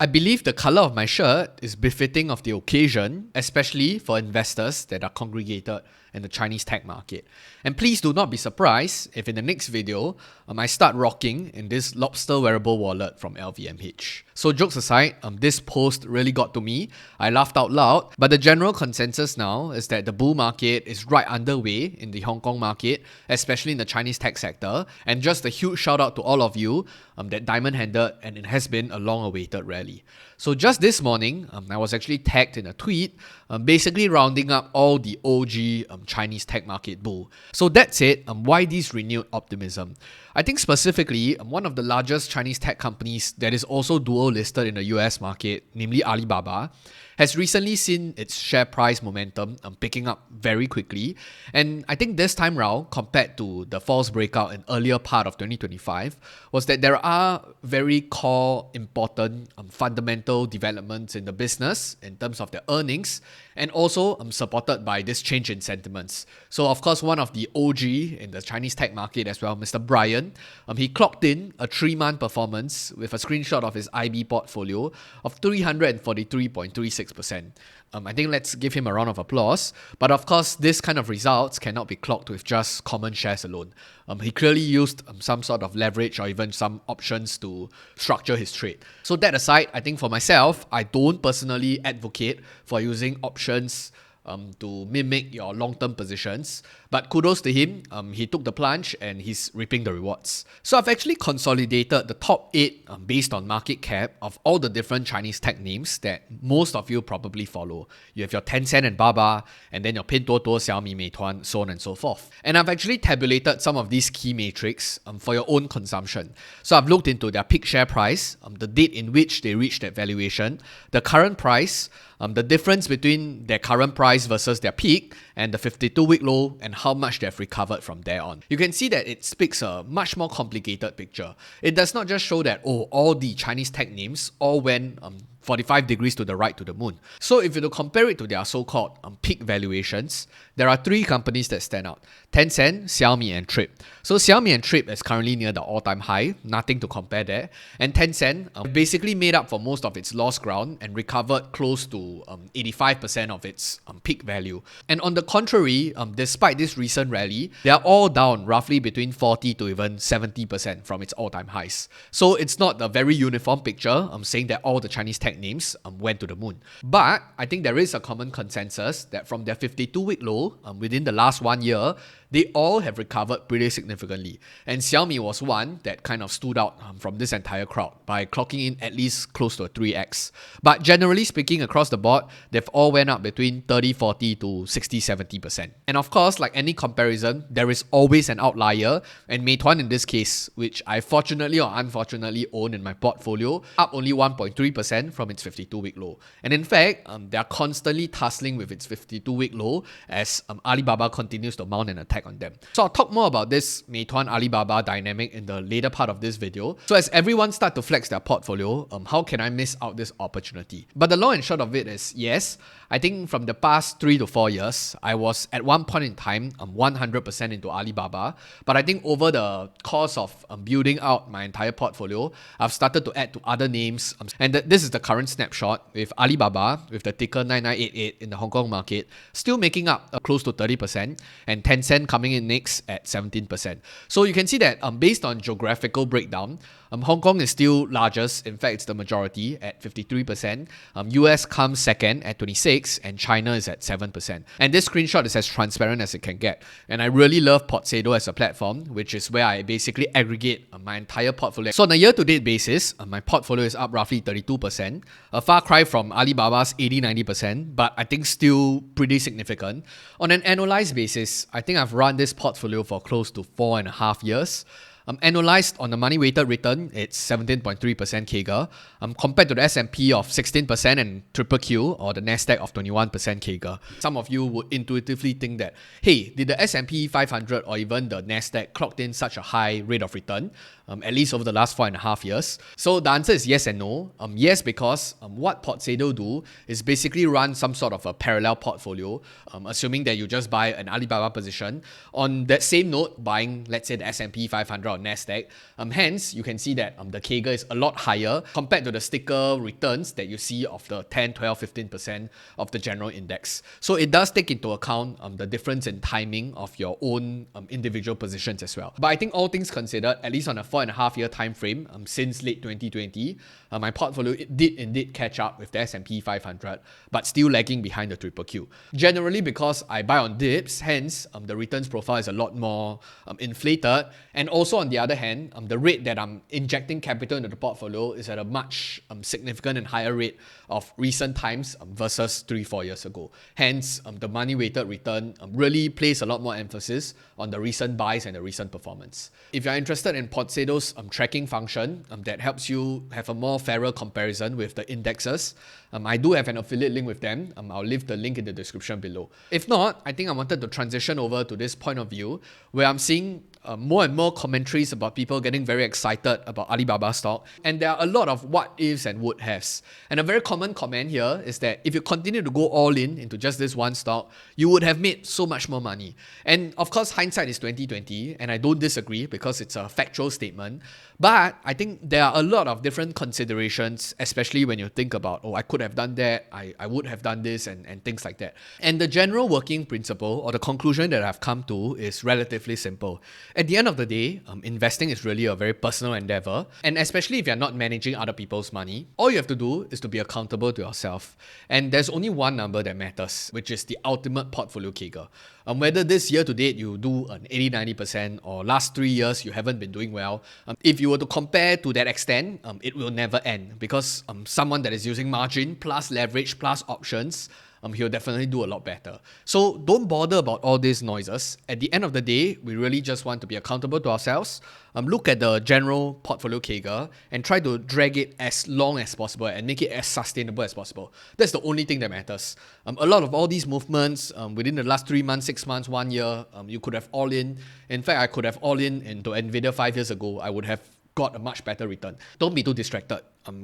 I believe the color of my shirt is befitting of the occasion, especially for investors that are congregated in the Chinese tech market. And please do not be surprised if in the next video, I start rocking in this lobster wearable wallet from LVMH. So jokes aside, this post really got to me. I laughed out loud, but the general consensus now is that the bull market is right underway in the Hong Kong market, especially in the Chinese tech sector. And just a huge shout out to all of you that diamond-handed, and it has been a long-awaited rally. So just this morning, I was actually tagged in a tweet, basically rounding up all the OG Chinese tech market bull. So that's it. Why this renewed optimism? I think specifically, one of the largest Chinese tech companies that is also dual listed in the US market, namely Alibaba, has recently seen its share price momentum picking up very quickly. And I think this time round, compared to the false breakout in earlier part of 2025, was that there are very core, important, fundamental developments in the business in terms of their earnings, and also supported by this change in sentiments. So of course, one of the OG in the Chinese tech market as well, Mr. Brian, he clocked in a 3-month performance with a screenshot of his IB portfolio of 343.36%. I think let's give him a round of applause. But of course, this kind of results cannot be clocked with just common shares alone. He clearly used some sort of leverage or even some options to structure his trade. So that aside, I think for myself, I don't personally advocate for using options to mimic your long-term positions. But kudos to him, he took the plunge and he's reaping the rewards. So I've actually consolidated the top 8 based on market cap of all the different Chinese tech names that most of you probably follow. You have your Tencent and Baba, and then your Pinduoduo, Xiaomi, Meituan, so on and so forth. And I've actually tabulated some of these key metrics for your own consumption. So I've looked into their peak share price, the date in which they reached that valuation, the current price, the difference between their current price versus their peak, and the 52-week low, and how much they've recovered from there on. You can see that it speaks a much more complicated picture. It does not just show that, all the Chinese tech names all went 45 degrees to the right to the moon. So if you compare it to their so-called peak valuations, there are 3 companies that stand out: Tencent, Xiaomi, and Trip. So Xiaomi and Trip is currently near the all-time high, nothing to compare there. And Tencent basically made up for most of its lost ground and recovered close to 85% of its peak value. And on the contrary, despite this recent rally, they are all down roughly between 40 to even 70% from its all-time highs. So it's not a very uniform picture saying that all the Chinese tech names went to the moon. But I think there is a common consensus that from their 52-week low within the last 1 year, they all have recovered pretty significantly. And Xiaomi was one that kind of stood out from this entire crowd by clocking in at least close to a 3x. But generally speaking, across the board, they've all went up between 30, 40 to 60, 70%. And of course, like any comparison, there is always an outlier. And Meituan in this case, which I fortunately or unfortunately own in my portfolio, up only 1.3% from its 52-week low. And in fact, they are constantly tussling with its 52-week low as Alibaba continues to mount an attack on them. So I'll talk more about this Meituan Alibaba dynamic in the later part of this video. So as everyone start to flex their portfolio, how can I miss out this opportunity? But the long and short of it is, yes, I think from the past 3 to 4 years, I was at one point in time 100% into Alibaba. But I think over the course of building out my entire portfolio, I've started to add to other names. And this is the current snapshot with Alibaba, with the ticker 9988 in the Hong Kong market, still making up close to 30%, and Tencent coming in next at 17%. So you can see that based on geographical breakdown, Hong Kong is still largest. In fact, it's the majority at 53%. US comes second at 26%, and China is at 7%. And this screenshot is as transparent as it can get. And I really love Potsado as a platform, which is where I basically aggregate my entire portfolio. So on a year-to-date basis, my portfolio is up roughly 32%, a far cry from Alibaba's 80-90%, but I think still pretty significant. On an annualized basis, I think I've run this portfolio for close to 4.5 years. Annualized on the money-weighted return, it's 17.3% CAGR, compared to the S&P of 16% and QQQ or the Nasdaq of 21% CAGR. Some of you would intuitively think that, hey, did the S&P 500 or even the Nasdaq clocked in such a high rate of return, at least over the last 4.5 years? So the answer is yes and no. Yes, because what Potsado do is basically run some sort of a parallel portfolio, assuming that you just buy an Alibaba position. On that same note, buying, let's say, the S&P 500 or on Nasdaq. Hence, you can see that the CAGR is a lot higher compared to the sticker returns that you see of the 10, 12, 15% of the general index. So it does take into account the difference in timing of your own individual positions as well. But I think all things considered, at least on a 4.5-year time frame since late 2020, my portfolio did indeed catch up with the S&P 500, but still lagging behind the QQQ. Generally because I buy on dips, hence the returns profile is a lot more inflated. And also on the other hand, the rate that I'm injecting capital into the portfolio is at a much significant and higher rate of recent times versus 3-4 years ago. Hence, the money weighted return really plays a lot more emphasis on the recent buys and the recent performance. If you're interested in Podsado's tracking function that helps you have a more fairer comparison with the indexes, I do have an affiliate link with them. I'll leave the link in the description below. If not, I think I wanted to transition over to this point of view where I'm seeing more and more commentaries about people getting very excited about Alibaba stock, and there are a lot of what ifs and would haves. And a very common comment here is that if you continue to go all in into just this one stock, you would have made so much more money. And of course, hindsight is 2020, and I don't disagree because it's a factual statement. But I think there are a lot of different considerations, especially when you think about, I could have done that, I would have done this, and things like that. And the general working principle or the conclusion that I've come to is relatively simple. At the end of the day, investing is really a very personal endeavor. And especially if you're not managing other people's money, all you have to do is to be accountable to yourself. And there's only one number that matters, which is the ultimate portfolio CAGR. Whether this year to date you do an 80-90% or last 3 years you haven't been doing well, if you were to compare to that extent, it will never end because someone that is using margin plus leverage plus options, he'll definitely do a lot better. So don't bother about all these noises. At the end of the day, we really just want to be accountable to ourselves, look at the general portfolio CAGR and try to drag it as long as possible and make it as sustainable as possible. That's the only thing that matters. A lot of all these movements within the last 3 months, 6 months, 1 year, you could have all in. In fact, I could have all in into Nvidia 5 years ago. I would have got a much better return. Don't be too distracted.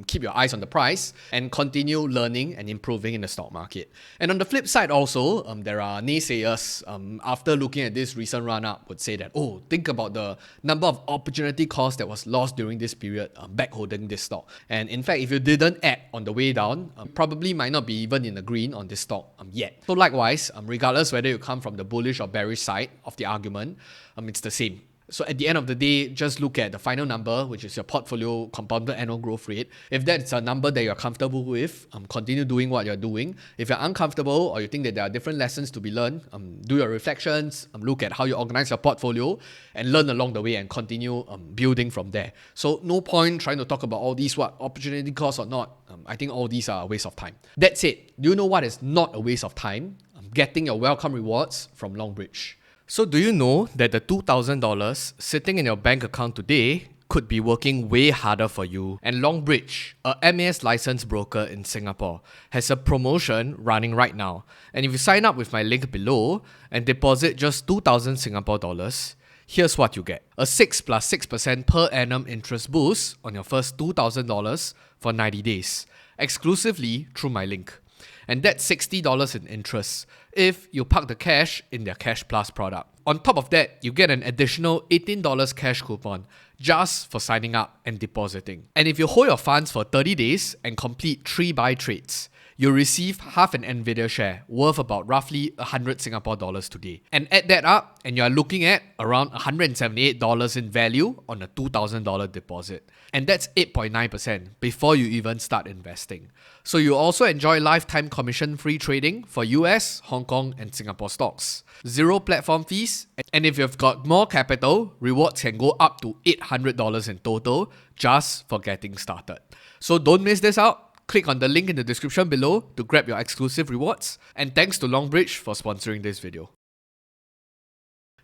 Keep your eyes on the price and continue learning and improving in the stock market. And on the flip side also, there are naysayers after looking at this recent run-up would say that, think about the number of opportunity cost that was lost during this period back holding this stock. And in fact, if you didn't add on the way down, probably might not be even in the green on this stock yet. So likewise, regardless whether you come from the bullish or bearish side of the argument, it's the same. So at the end of the day, just look at the final number, which is your portfolio compounded annual growth rate. If that's a number that you're comfortable with, continue doing what you're doing. If you're uncomfortable or you think that there are different lessons to be learned, do your reflections, look at how you organize your portfolio and learn along the way and continue building from there. So no point trying to talk about all these opportunity costs or not. I think all these are a waste of time. That said, do you know what is not a waste of time? Getting your welcome rewards from Longbridge. So do you know that the $2,000 sitting in your bank account today could be working way harder for you? And Longbridge, a MAS licensed broker in Singapore, has a promotion running right now. And if you sign up with my link below and deposit just 2,000 Singapore dollars, here's what you get. A 6 plus 6% per annum interest boost on your first $2,000 for 90 days, exclusively through my link. And that's $60 in interest if you park the cash in their Cash Plus product. On top of that, you get an additional $18 cash coupon just for signing up and depositing. And if you hold your funds for 30 days and complete 3 buy trades, you'll receive half an Nvidia share worth about roughly 100 Singapore dollars today. And add that up and you're looking at around $178 in value on a $2,000 deposit. And that's 8.9% before you even start investing. So you also enjoy lifetime commission-free trading for US, Hong Kong and Singapore stocks. 0 platform fees, and if you've got more capital, rewards can go up to $800 in total just for getting started. So don't miss this out. Click on the link in the description below to grab your exclusive rewards. And thanks to Longbridge for sponsoring this video.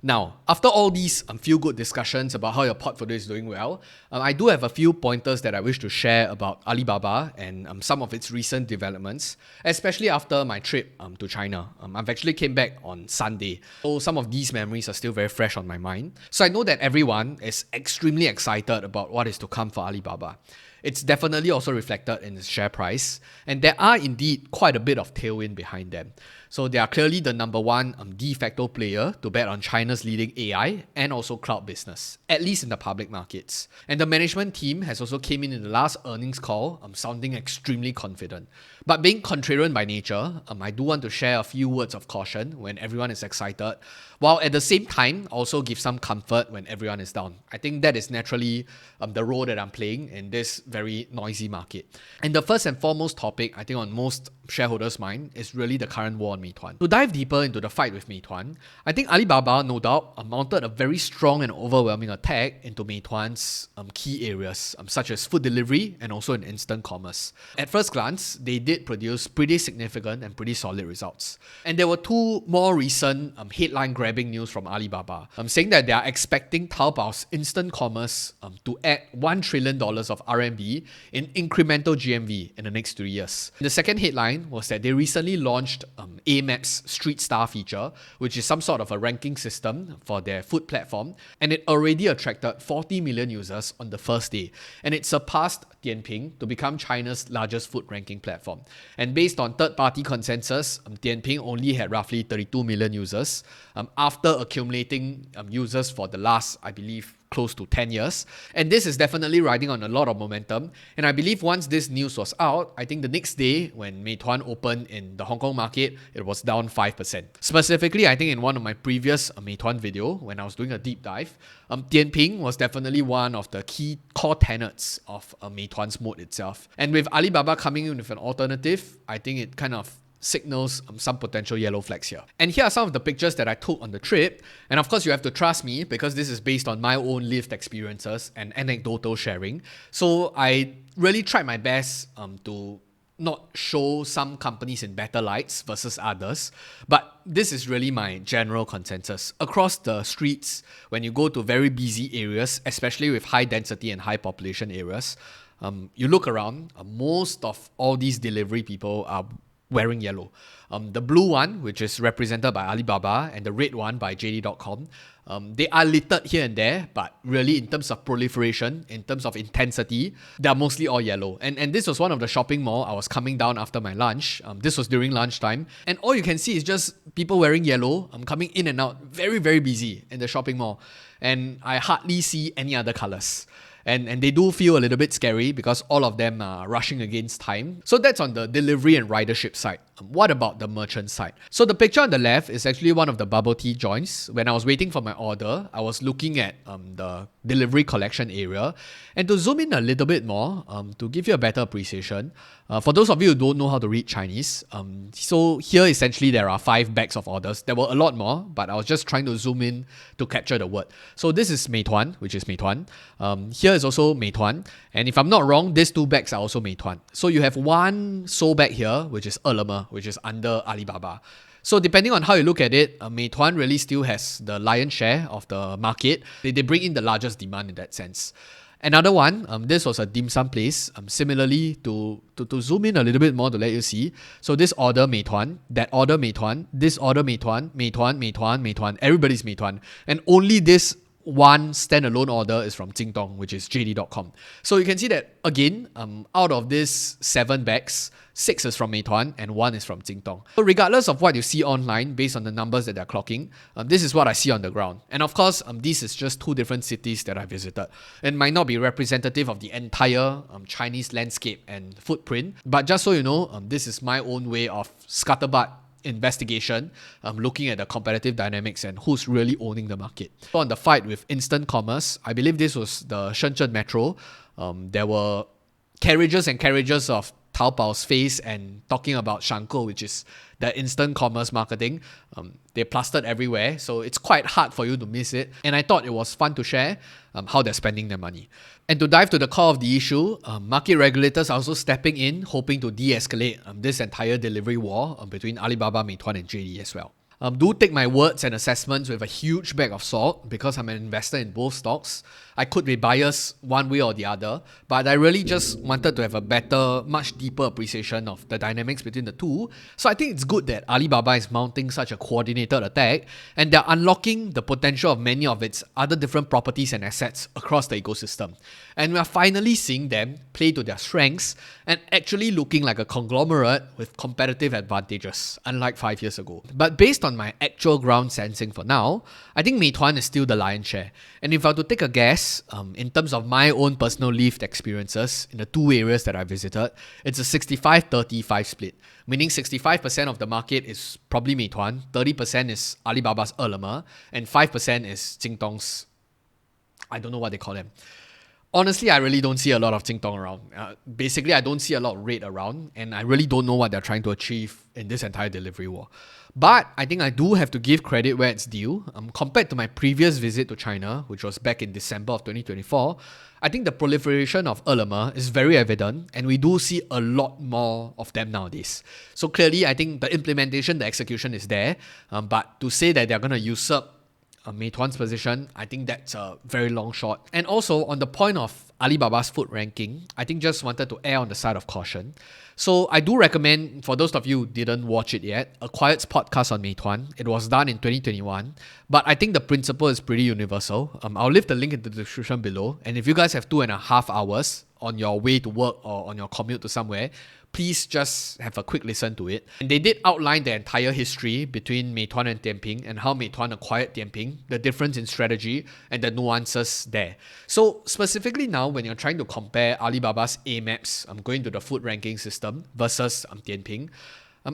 Now, after all these feel-good discussions about how your portfolio is doing well, I do have a few pointers that I wish to share about Alibaba and some of its recent developments, especially after my trip to China. I've actually came back on Sunday, so some of these memories are still very fresh on my mind. So I know that everyone is extremely excited about what is to come for Alibaba. It's definitely also reflected in its share price, and there are indeed quite a bit of tailwind behind them. So they are clearly the number one de facto player to bet on China's leading AI and also cloud business, at least in the public markets. And the management team has also came in the last earnings call sounding extremely confident. But being contrarian by nature, I do want to share a few words of caution when everyone is excited, while at the same time also give some comfort when everyone is down. I think that is naturally the role that I'm playing in this very noisy market. And the first and foremost topic, I think on most shareholders' mind, is really the current war on Meituan. To dive deeper into the fight with Meituan, I think Alibaba no doubt mounted a very strong and overwhelming attack into Meituan's key areas, such as food delivery and also in instant commerce. At first glance, they did produce pretty significant and pretty solid results. And there were two more recent headline-grabbing news from Alibaba, saying that they are expecting Taobao's instant commerce to add $1 trillion of RMB in incremental GMV in the next 3 years. The second headline was that they recently launched Amap's Street Star feature, which is some sort of a ranking system for their food platform, and it already attracted 40 million users on the first day, and it surpassed Dianping to become China's largest food ranking platform. And based on third-party consensus, Dianping only had roughly 32 million users after accumulating users for the last, I believe, close to 10 years. And this is definitely riding on a lot of momentum. And I believe once this news was out, I think the next day when Meituan opened in the Hong Kong market, it was down 5%. Specifically, I think in one of my previous Meituan video, when I was doing a deep dive, Dianping was definitely one of the key core tenets of Meituan's mode itself. And with Alibaba coming in with an alternative, I think it kind of signals some potential yellow flags here. And here are some of the pictures that I took on the trip. And of course, you have to trust me because this is based on my own lived experiences and anecdotal sharing. So I really tried my best to not show some companies in better lights versus others, but this is really my general consensus. Across the streets, when you go to very busy areas, especially with high density and high population areas, you look around, most of all these delivery people are wearing yellow. The blue one, which is represented by Alibaba, and the red one by JD.com, they are littered here and there, but really in terms of proliferation, in terms of intensity, they are mostly all yellow. And this was one of the shopping mall. I was coming down after my lunch. This was during lunchtime. And all you can see is just people wearing yellow, coming in and out, very, very busy in the shopping mall. And I hardly see any other colors. And they do feel a little bit scary because all of them are rushing against time. So that's on the delivery and ridership side. What about the merchant side? So the picture on the left is actually one of the bubble tea joints. When I was waiting for my order, I was looking at the delivery collection area. And to zoom in a little bit more, to give you a better appreciation, for those of you who don't know how to read Chinese, so here essentially there are 5 bags of orders. There were a lot more, but I was just trying to zoom in to capture the word. So this is Meituan, which is Meituan. Here is also Meituan. And if I'm not wrong, these 2 bags are also Meituan. So you have one sole bag here, which is Ele.me, which is under Alibaba. So depending on how you look at it, Meituan really still has the lion's share of the market. They bring in the largest demand in that sense. Another one, this was a dim sum place. Similarly, to zoom in a little bit more to let you see. So this order Meituan, that order Meituan, this order Meituan, Meituan, Meituan, Meituan. Everybody's Meituan. And only this one standalone order is from Jingdong, which is JD.com. So you can see that, again, out of these 7 bags, 6 is from Meituan and 1 is from Jingdong. So regardless of what you see online, based on the numbers that they're clocking, this is what I see on the ground. And of course, this is just 2 different cities that I visited. It might not be representative of the entire Chinese landscape and footprint, but just so you know, this is my own way of scuttlebutt investigation, looking at the competitive dynamics and who's really owning the market. So on the fight with instant commerce, I believe this was the Shenzhen Metro. There were carriages and carriages of Taobao's face and talking about Shanko, which is the instant commerce marketing. They plastered everywhere, so it's quite hard for you to miss it. And I thought it was fun to share how they're spending their money. And to dive to the core of the issue, market regulators are also stepping in, hoping to de-escalate this entire delivery war between Alibaba, Meituan and JD as well. Do take my words and assessments with a huge bag of salt because I'm an investor in both stocks. I could be biased one way or the other, but I really just wanted to have a better, much deeper appreciation of the dynamics between the two. So I think it's good that Alibaba is mounting such a coordinated attack, and they're unlocking the potential of many of its other different properties and assets across the ecosystem. And we are finally seeing them play to their strengths and actually looking like a conglomerate with competitive advantages, unlike 5 years ago. But based on my actual ground sensing for now, I think Meituan is still the lion's share. And if I were to take a guess, in terms of my own personal lived experiences in the two areas that I visited, it's a 65-35 split, meaning 65% of the market is probably Meituan, 30% is Alibaba's Ele.me, and 5% is Jingdong's, I don't know what they call them. Honestly, I really don't see a lot of Jingdong around. Basically, I don't see a lot of rate around, and I really don't know what they're trying to achieve in this entire delivery war. But I think I do have to give credit where it's due. Compared to my previous visit to China, which was back in December of 2024, I think the proliferation of Ele.me is very evident, and we do see a lot more of them nowadays. So clearly, I think the implementation, the execution is there, but to say that they're going to usurp Meituan's position, I think that's a very long shot. And also, on the point of Alibaba's food ranking, I think just wanted to err on the side of caution. So I do recommend, for those of you who didn't watch it yet, Acquired's podcast on Meituan. It was done in 2021, but I think the principle is pretty universal. I'll leave the link in the description below. And if you guys have 2.5 hours on your way to work or on your commute to somewhere, please just have a quick listen to it. And they did outline the entire history between Meituan and Dianping and how Meituan acquired Dianping, the difference in strategy and the nuances there. So specifically now, when you're trying to compare Alibaba's AMAPs, going to the food ranking system versus Dianping,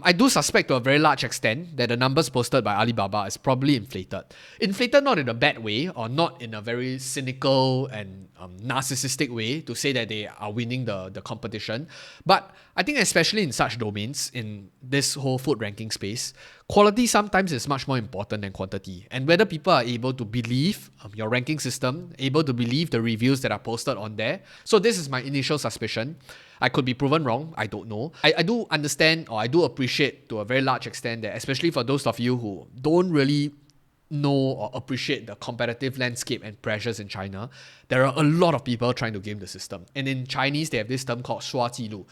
I do suspect to a very large extent that the numbers posted by Alibaba is probably inflated. Inflated not in a bad way or not in a very cynical and narcissistic way to say that they are winning the competition. But I think especially in such domains, in this whole food ranking space, quality sometimes is much more important than quantity. And whether people are able to believe your ranking system, able to believe the reviews that are posted on there. So this is my initial suspicion. I could be proven wrong, I don't know. I do understand, or I do appreciate to a very large extent that, especially for those of you who don't really know or appreciate the competitive landscape and pressures in China, there are a lot of people trying to game the system. And in Chinese, they have this term called 刷记录.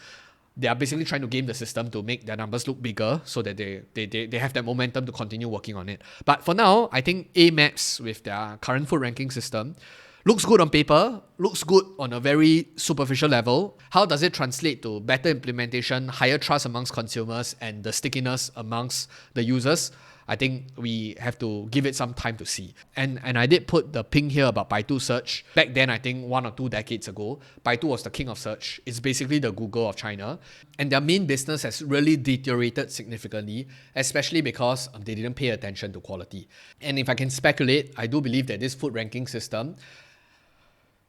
They are basically trying to game the system to make their numbers look bigger so that they have that momentum to continue working on it. But for now, I think AMAPs with their current food ranking system looks good on paper, looks good on a very superficial level. How does it translate to better implementation, higher trust amongst consumers, and the stickiness amongst the users? I think we have to give it some time to see. And I did put the ping here about Baidu search. Back then, I think 1 or 2 decades ago, Baidu was the king of search. It's basically the Google of China. And their main business has really deteriorated significantly, especially because they didn't pay attention to quality. And if I can speculate, I do believe that this food ranking system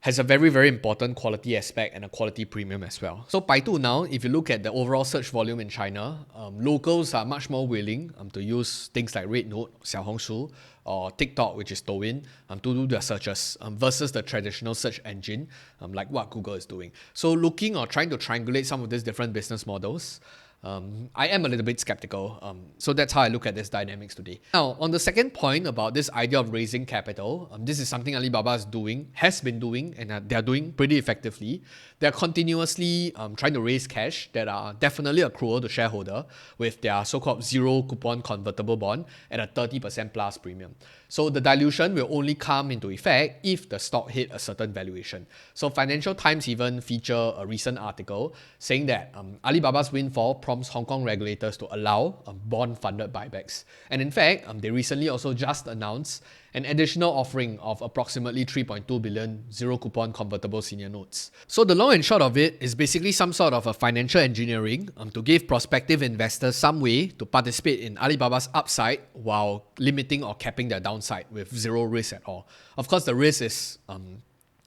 has a very, very important quality aspect and a quality premium as well. So Baidu now, if you look at the overall search volume in China, locals are much more willing to use things like RedNote, Xiaohongshu, or TikTok, which is Douyin, to do their searches versus the traditional search engine, like what Google is doing. So looking or trying to triangulate some of these different business models, I am a little bit skeptical. So that's how I look at this dynamics today. Now, on the second point about this idea of raising capital, this is something Alibaba is doing, has been doing, and they're doing pretty effectively. They're continuously trying to raise cash that are definitely accrual to shareholder with their so-called zero coupon convertible bond at a 30% plus premium. So the dilution will only come into effect if the stock hit a certain valuation. So Financial Times even feature a recent article saying that Alibaba's windfall prompts Hong Kong regulators to allow bond-funded buybacks. And in fact, they recently also just announced an additional offering of approximately 3.2 billion zero-coupon convertible senior notes. So the long and short of it is basically some sort of a financial engineering to give prospective investors some way to participate in Alibaba's upside while limiting or capping their downside with zero risk at all. Of course, the risk is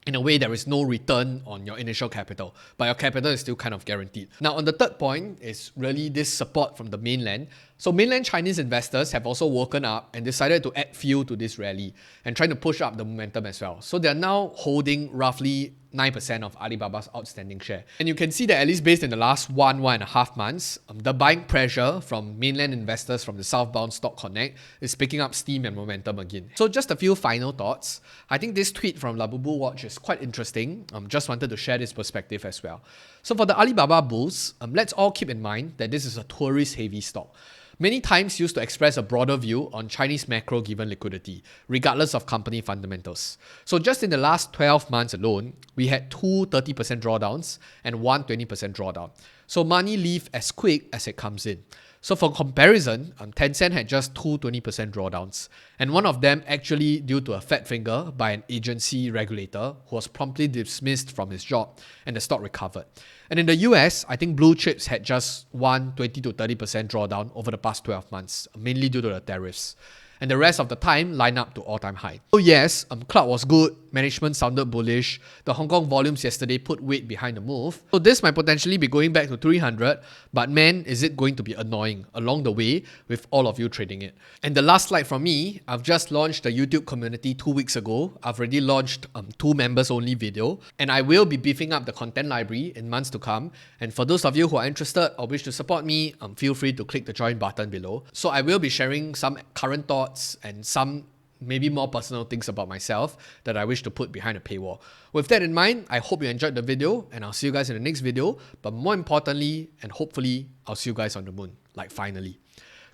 in a way, there is no return on your initial capital, but your capital is still kind of guaranteed. Now, on the third point is really this support from the mainland. So mainland Chinese investors have also woken up and decided to add fuel to this rally and trying to push up the momentum as well. So they're now holding roughly 9% of Alibaba's outstanding share. And you can see that at least based in the last 1.5 months, the buying pressure from mainland investors from the southbound stock connect is picking up steam and momentum again. So just a few final thoughts. I think this tweet from Labubu Watch is quite interesting. Just wanted to share this perspective as well. So for the Alibaba bulls, let's all keep in mind that this is a tourist-heavy stock, many times used to express a broader view on Chinese macro given liquidity, regardless of company fundamentals. So just in the last 12 months alone, we had two 30% drawdowns and one 20% drawdown. So money leave as quick as it comes in. So for comparison, Tencent had just two 20% drawdowns, and one of them actually due to a fat finger by an agency regulator who was promptly dismissed from his job, and the stock recovered. And in the US, I think blue chips had just one 20 to 30% drawdown over the past 12 months, mainly due to the tariffs. And the rest of the time line up to all-time high. So yes, cloud was good, management sounded bullish, the Hong Kong volumes yesterday put weight behind the move. So this might potentially be going back to 300, but man, is it going to be annoying along the way with all of you trading it. And the last slide from me, I've just launched a YouTube community 2 weeks ago. I've already launched 2 members only video, and I will be beefing up the content library in months to come. And for those of you who are interested or wish to support me, feel free to click the join button below. So I will be sharing some current thoughts and some maybe more personal things about myself that I wish to put behind a paywall. With that in mind, I hope you enjoyed the video, and I'll see you guys in the next video. But more importantly, and hopefully, I'll see you guys on the moon, like finally.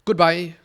Goodbye.